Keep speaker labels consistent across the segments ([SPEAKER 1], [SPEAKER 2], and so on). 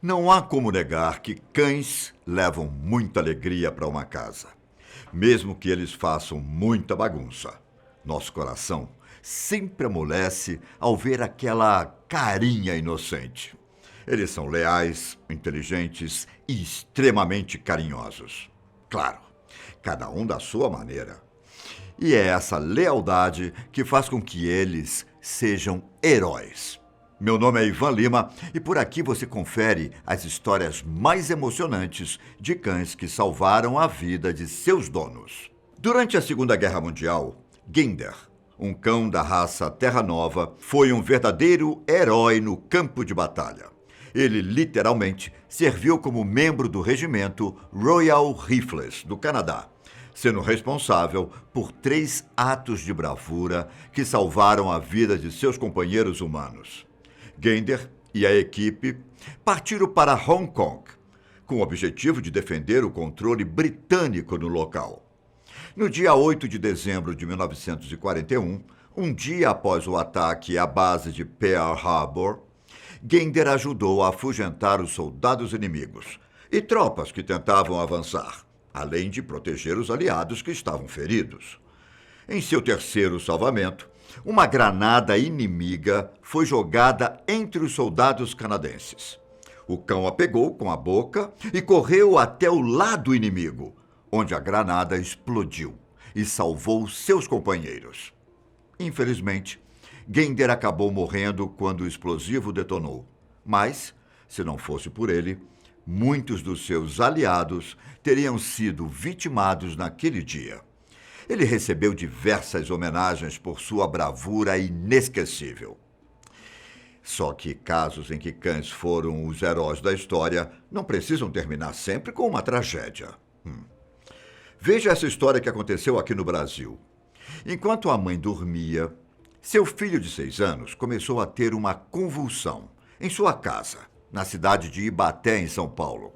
[SPEAKER 1] Não há como negar que cães levam muita alegria para uma casa, mesmo que eles façam muita bagunça. Nosso coração sempre amolece ao ver aquela carinha inocente. Eles são leais, inteligentes e extremamente carinhosos. Claro, cada um da sua maneira. E é essa lealdade que faz com que eles sejam heróis. Meu nome é Ivan Lima e por aqui você confere as histórias mais emocionantes de cães que salvaram a vida de seus donos. Durante a Segunda Guerra Mundial, Ginder, um cão da raça Terra Nova, foi um verdadeiro herói no campo de batalha. Ele literalmente serviu como membro do regimento Royal Rifles do Canadá, sendo responsável por 3 atos de bravura que salvaram a vida de seus companheiros humanos. Ginder e a equipe partiram para Hong Kong, com o objetivo de defender o controle britânico no local. No dia 8 de dezembro de 1941, um dia após o ataque à base de Pearl Harbor, Ginder ajudou a afugentar os soldados inimigos e tropas que tentavam avançar, além de proteger os aliados que estavam feridos. Em seu terceiro salvamento, uma granada inimiga foi jogada entre os soldados canadenses. O cão a pegou com a boca e correu até o lado inimigo, onde a granada explodiu e salvou seus companheiros. Infelizmente, Ginder acabou morrendo quando o explosivo detonou. Mas, se não fosse por ele, muitos dos seus aliados teriam sido vitimados naquele dia. Ele recebeu diversas homenagens por sua bravura inesquecível. Só que casos em que cães foram os heróis da história não precisam terminar sempre com uma tragédia. Veja essa história que aconteceu aqui no Brasil. Enquanto a mãe dormia, seu filho de 6 anos começou a ter uma convulsão em sua casa, na cidade de Ibaté, em São Paulo.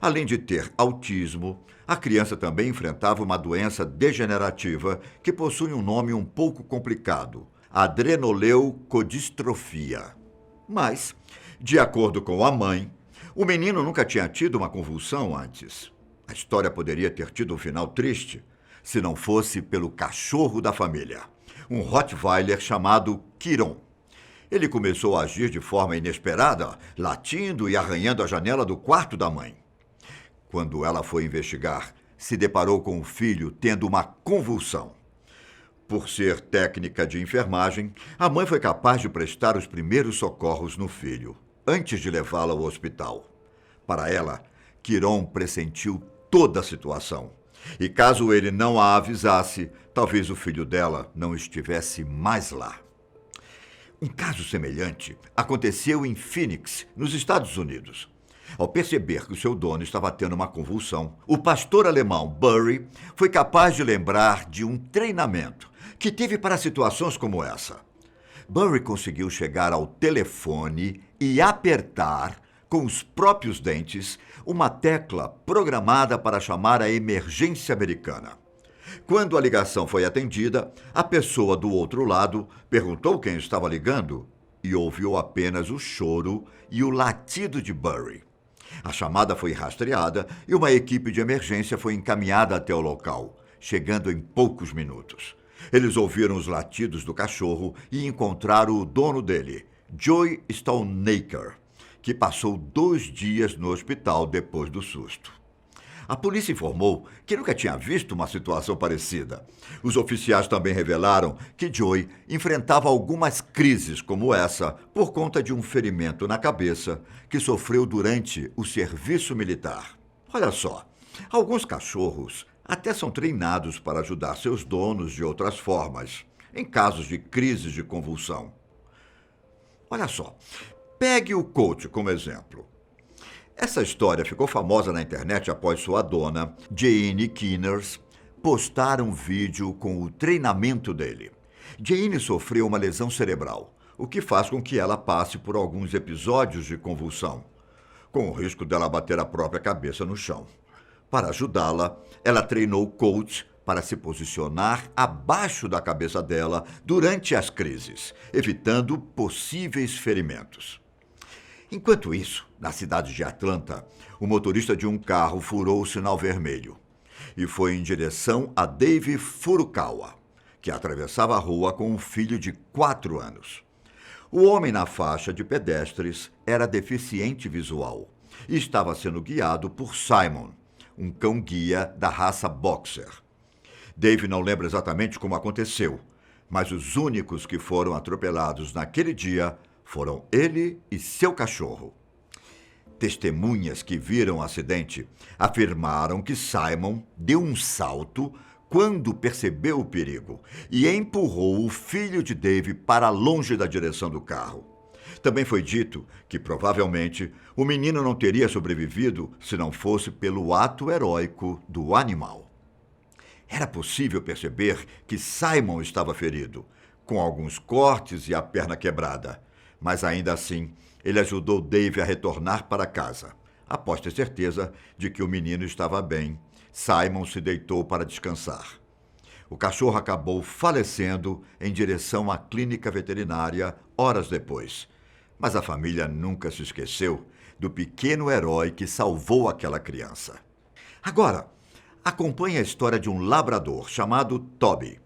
[SPEAKER 1] Além de ter autismo, a criança também enfrentava uma doença degenerativa que possui um nome um pouco complicado, adrenoleucodistrofia. Mas, de acordo com a mãe, o menino nunca tinha tido uma convulsão antes. A história poderia ter tido um final triste se não fosse pelo cachorro da família, um Rottweiler chamado Chiron. Ele começou a agir de forma inesperada, latindo e arranhando a janela do quarto da mãe. Quando ela foi investigar, se deparou com o filho tendo uma convulsão. Por ser técnica de enfermagem, a mãe foi capaz de prestar os primeiros socorros no filho, antes de levá-lo ao hospital. Para ela, Chiron pressentiu toda a situação. E caso ele não a avisasse, talvez o filho dela não estivesse mais lá. Um caso semelhante aconteceu em Phoenix, nos Estados Unidos. Ao perceber que o seu dono estava tendo uma convulsão, o pastor alemão Burry foi capaz de lembrar de um treinamento que teve para situações como essa. Burry conseguiu chegar ao telefone e apertar, com os próprios dentes, uma tecla programada para chamar a emergência americana. Quando a ligação foi atendida, a pessoa do outro lado perguntou quem estava ligando e ouviu apenas o choro e o latido de Burry. A chamada foi rastreada e uma equipe de emergência foi encaminhada até o local, chegando em poucos minutos. Eles ouviram os latidos do cachorro e encontraram o dono dele, Joey Stoneacre, que passou 2 dias no hospital depois do susto. A polícia informou que nunca tinha visto uma situação parecida. Os oficiais também revelaram que Joey enfrentava algumas crises como essa por conta de um ferimento na cabeça que sofreu durante o serviço militar. Olha só, alguns cachorros até são treinados para ajudar seus donos de outras formas, em casos de crises de convulsão. Olha só, pegue o Coach como exemplo. Essa história ficou famosa na internet após sua dona, Jane Kinners, postar um vídeo com o treinamento dele. Jane sofreu uma lesão cerebral, o que faz com que ela passe por alguns episódios de convulsão, com o risco dela bater a própria cabeça no chão. Para ajudá-la, ela treinou o Coach para se posicionar abaixo da cabeça dela durante as crises, evitando possíveis ferimentos. Enquanto isso, na cidade de Atlanta, o motorista de um carro furou o sinal vermelho e foi em direção a Dave Furukawa, que atravessava a rua com um filho de 4 anos. O homem na faixa de pedestres era deficiente visual e estava sendo guiado por Simon, um cão-guia da raça Boxer. Dave não lembra exatamente como aconteceu, mas os únicos que foram atropelados naquele dia foram ele e seu cachorro. Testemunhas que viram o acidente afirmaram que Simon deu um salto quando percebeu o perigo e empurrou o filho de Dave para longe da direção do carro. Também foi dito que, provavelmente, o menino não teria sobrevivido se não fosse pelo ato heróico do animal. Era possível perceber que Simon estava ferido, com alguns cortes e a perna quebrada, mas ainda assim ele ajudou Dave a retornar para casa. Após ter certeza de que o menino estava bem, Simon se deitou para descansar. O cachorro acabou falecendo em direção à clínica veterinária horas depois. Mas a família nunca se esqueceu do pequeno herói que salvou aquela criança. Agora, acompanhe a história de um labrador chamado Toby.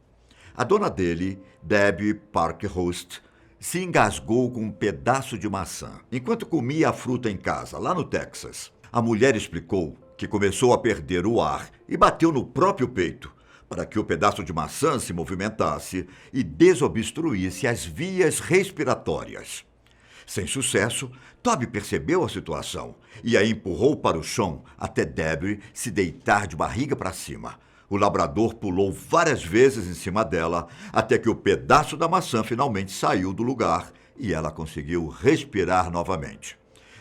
[SPEAKER 1] A dona dele, Debbie Parkhurst, se engasgou com um pedaço de maçã enquanto comia a fruta em casa, lá no Texas. A mulher explicou que começou a perder o ar e bateu no próprio peito para que o pedaço de maçã se movimentasse e desobstruísse as vias respiratórias. Sem sucesso, Toby percebeu a situação e a empurrou para o chão até Debbie se deitar de barriga para cima. O labrador pulou várias vezes em cima dela até que o pedaço da maçã finalmente saiu do lugar e ela conseguiu respirar novamente.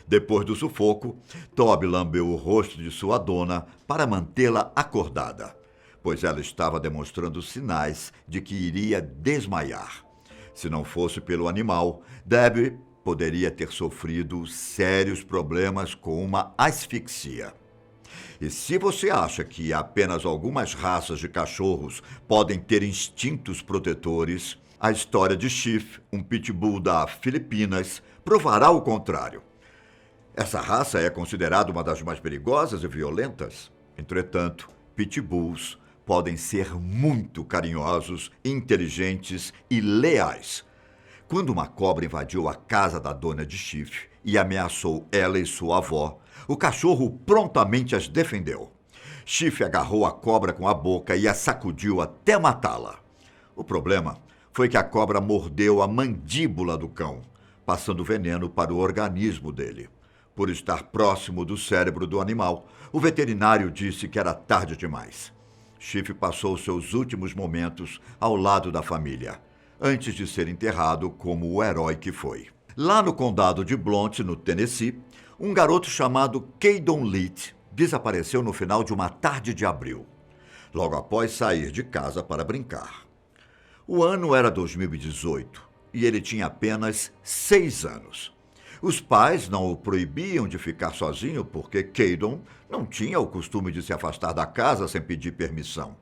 [SPEAKER 1] Depois do sufoco, Toby lambeu o rosto de sua dona para mantê-la acordada, pois ela estava demonstrando sinais de que iria desmaiar. Se não fosse pelo animal, Debbie poderia ter sofrido sérios problemas com uma asfixia. E se você acha que apenas algumas raças de cachorros podem ter instintos protetores, a história de Chief, um pitbull da Filipinas, provará o contrário. Essa raça é considerada uma das mais perigosas e violentas. Entretanto, pitbulls podem ser muito carinhosos, inteligentes e leais. Quando uma cobra invadiu a casa da dona de Chief e ameaçou ela e sua avó, o cachorro prontamente as defendeu. Chief agarrou a cobra com a boca e a sacudiu até matá-la. O problema foi que a cobra mordeu a mandíbula do cão, passando veneno para o organismo dele. Por estar próximo do cérebro do animal, o veterinário disse que era tarde demais. Chief passou seus últimos momentos ao lado da família, antes de ser enterrado como o herói que foi. Lá no condado de Blount, no Tennessee, um garoto chamado Caydon Leet desapareceu no final de uma tarde de abril, logo após sair de casa para brincar. O ano era 2018 e ele tinha apenas 6 anos. Os pais não o proibiam de ficar sozinho porque Caydon não tinha o costume de se afastar da casa sem pedir permissão.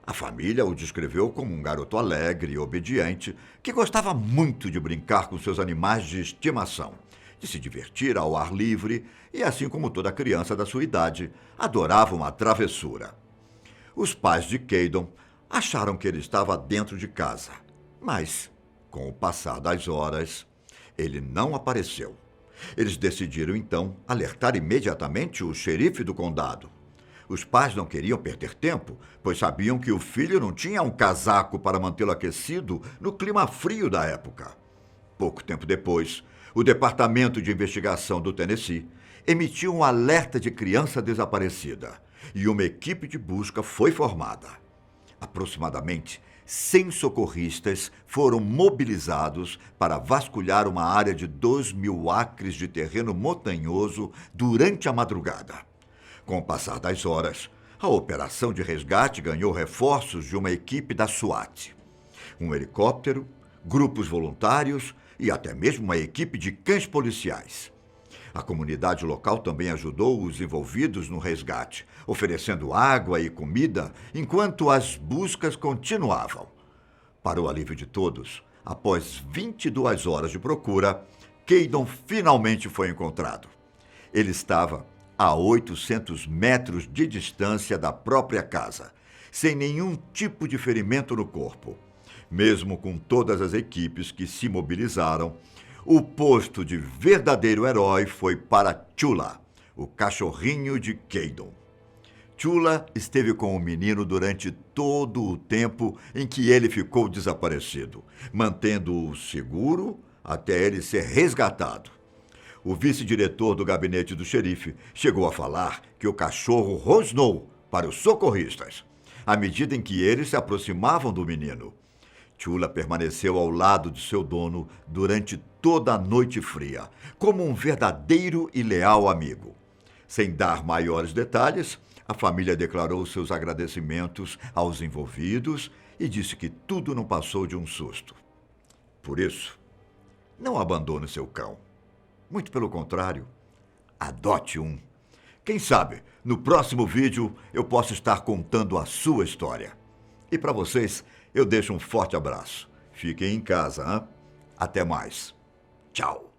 [SPEAKER 1] A família o descreveu como um garoto alegre e obediente que gostava muito de brincar com seus animais de estimação, de se divertir ao ar livre e, assim como toda criança da sua idade, adorava uma travessura. Os pais de Caydon acharam que ele estava dentro de casa, mas, com o passar das horas, ele não apareceu. Eles decidiram, então, alertar imediatamente o xerife do condado. Os pais não queriam perder tempo, pois sabiam que o filho não tinha um casaco para mantê-lo aquecido no clima frio da época. Pouco tempo depois, o Departamento de Investigação do Tennessee emitiu um alerta de criança desaparecida e uma equipe de busca foi formada. Aproximadamente 100 socorristas foram mobilizados para vasculhar uma área de 2.000 acres de terreno montanhoso durante a madrugada. Com o passar das horas, a operação de resgate ganhou reforços de uma equipe da SWAT. Um helicóptero, grupos voluntários e até mesmo uma equipe de cães policiais. A comunidade local também ajudou os envolvidos no resgate, oferecendo água e comida enquanto as buscas continuavam. Para o alívio de todos, após 22 horas de procura, Keydon finalmente foi encontrado. Ele estava a 800 metros de distância da própria casa, sem nenhum tipo de ferimento no corpo. Mesmo com todas as equipes que se mobilizaram, o posto de verdadeiro herói foi para Chula, o cachorrinho de Keydon. Chula esteve com o menino durante todo o tempo em que ele ficou desaparecido, mantendo-o seguro até ele ser resgatado. O vice-diretor do gabinete do xerife chegou a falar que o cachorro rosnou para os socorristas, à medida em que eles se aproximavam do menino. Chula permaneceu ao lado de seu dono durante toda a noite fria, como um verdadeiro e leal amigo. Sem dar maiores detalhes, a família declarou seus agradecimentos aos envolvidos e disse que tudo não passou de um susto. Por isso, não abandone seu cão. Muito pelo contrário, adote um. Quem sabe, no próximo vídeo eu possa estar contando a sua história. E para vocês, eu deixo um forte abraço. Fiquem em casa, hein? Até mais. Tchau.